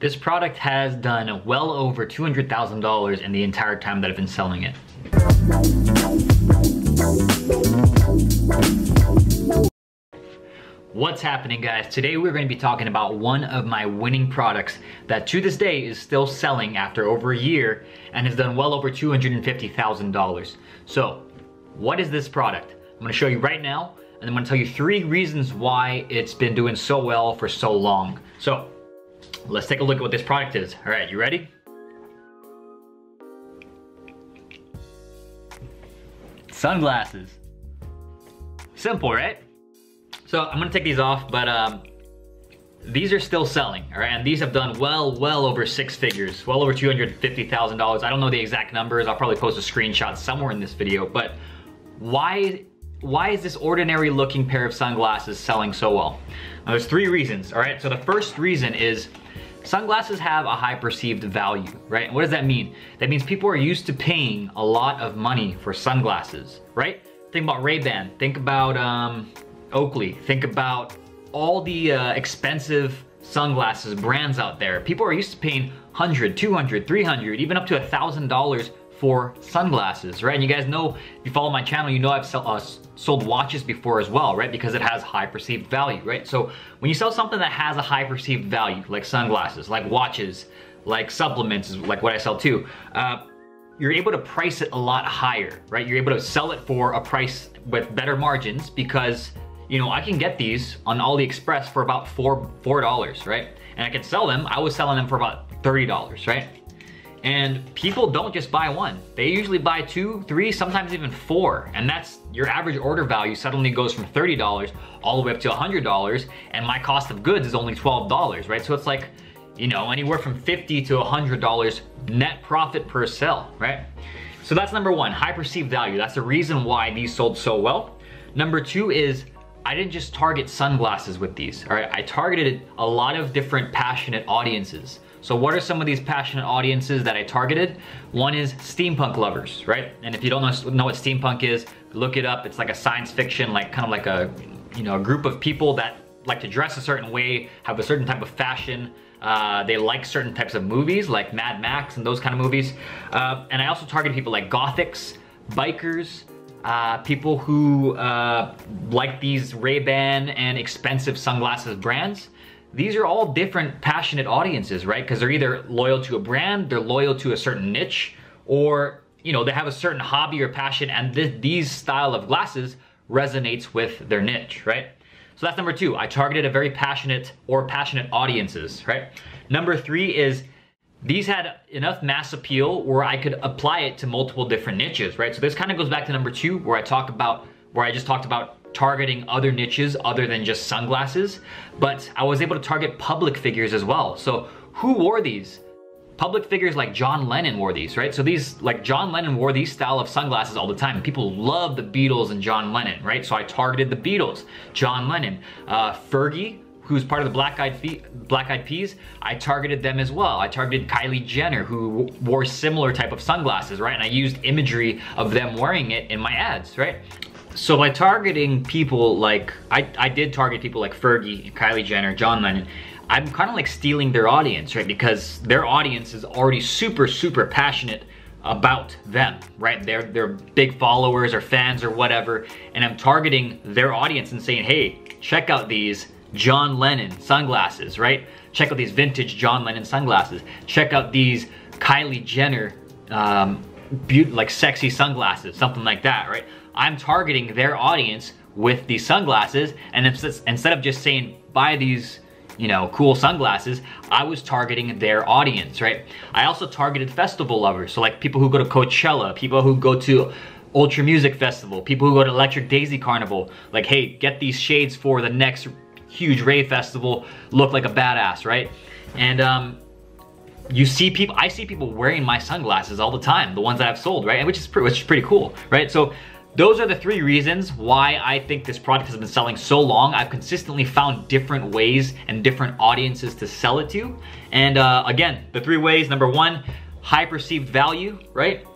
This product has done well over $200,000 in the entire time that I've been selling it. What's happening, guys? Today we're going to be talking about one of my winning products that to this day is still selling after over a year and has done well over $250,000. So what is this product? I'm going to show you right now, and I'm going to tell you 3 reasons why it's been doing so well for so long. So let's take a look at what this product is. All right, you ready? Sunglasses. Simple, right? So I'm gonna take these off, but these are still selling, all right? And these have done well over 6 figures, well over $250,000. I don't know the exact numbers. I'll probably post a screenshot somewhere in this video, but why is this ordinary looking pair of sunglasses selling so well? Now, there's 3 reasons, all right? So the first reason is sunglasses have a high perceived value, right? And what does that mean? That means people are used to paying a lot of money for sunglasses, right? Think about Ray-Ban, think about Oakley, think about all the expensive sunglasses brands out there. People are used to paying $100, $200, $300, even up to $1,000 for sunglasses, right? And you guys know, if you follow my channel, you know I've sold watches before as well, right? Because it has high perceived value, right? So when you sell something that has a high perceived value, like sunglasses, like watches, like supplements, like what I sell too, you're able to price it a lot higher, right? You're able to sell it for a price with better margins because, you know, I can get these on AliExpress for about $4, right? And I can sell them, I was selling them for about $30, right? And people don't just buy one. They usually buy 2, 3, sometimes even 4. And that's your average order value suddenly goes from $30 all the way up to $100, and my cost of goods is only $12, right? So it's like, you know, anywhere from $50 to $100 net profit per sale, right? So that's number 1, high perceived value. That's the reason why these sold so well. Number 2 is I didn't just target sunglasses with these, all right? I targeted a lot of different passionate audiences. So what are some of these passionate audiences that I targeted? One is steampunk lovers, right? And if you don't know what steampunk is, look it up. It's like a science fiction, like kind of like a, you know, a group of people that like to dress a certain way, have a certain type of fashion. They like certain types of movies like Mad Max and those kind of movies. And I also targeted people like gothics, bikers, people who like these Ray-Ban and expensive sunglasses brands. These are all different passionate audiences, right? Because they're either loyal to a brand, they're loyal to a certain niche, or, you know, they have a certain hobby or passion, and these style of glasses resonates with their niche, right? So that's number 2. I targeted a very passionate audiences, right? Number 3 is these had enough mass appeal where I could apply it to multiple different niches, right? So this kind of goes back to number 2 where I just talked about targeting other niches other than just sunglasses, but I was able to target public figures as well. So who wore these? Public figures like John Lennon wore these, right? So like John Lennon wore these style of sunglasses all the time. People love the Beatles and John Lennon, right? So I targeted the Beatles, John Lennon, Fergie, who's part of the Black Eyed Peas, I targeted them as well. I targeted Kylie Jenner, who wore similar type of sunglasses, right? And I used imagery of them wearing it in my ads, right? So by targeting people like, I did target people like Fergie, Kylie Jenner, John Lennon, I'm kind of like stealing their audience, right? Because their audience is already super passionate about them, right? They're big followers or fans or whatever, and I'm targeting their audience and saying, hey, check out these John Lennon sunglasses, right? Check out these vintage John Lennon sunglasses. Check out these Kylie Jenner, like sexy sunglasses, something like that, right? I'm targeting their audience with these sunglasses, and instead of just saying, buy these, you know, cool sunglasses, I was targeting their audience, right? I also targeted festival lovers, so like people who go to Coachella, people who go to Ultra Music Festival, people who go to Electric Daisy Carnival, like, hey, get these shades for the next huge rave festival, look like a badass, right? And I see people wearing my sunglasses all the time, the ones that I've sold, right? And which is pretty cool, right? So those are the 3 reasons why I think this product has been selling so long. I've consistently found different ways and different audiences to sell it to. And again, the 3 ways, number 1, high perceived value, right?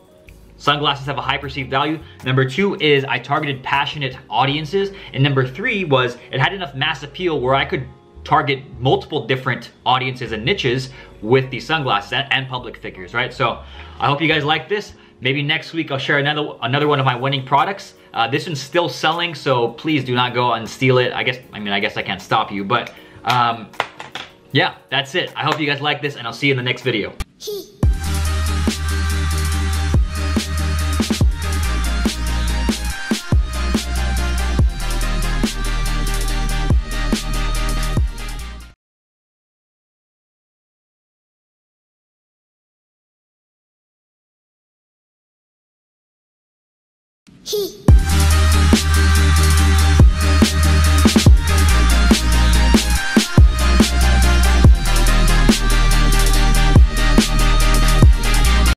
Sunglasses have a high perceived value. Number 2 is I targeted passionate audiences. And number 3 was it had enough mass appeal where I could target multiple different audiences and niches with these sunglasses and public figures, right? So I hope you guys like this. Maybe next week I'll share another one of my winning products. This one's still selling, so please do not go and steal it. I guess I can't stop you, but yeah, that's it. I hope you guys like this, and I'll see you in the next video. He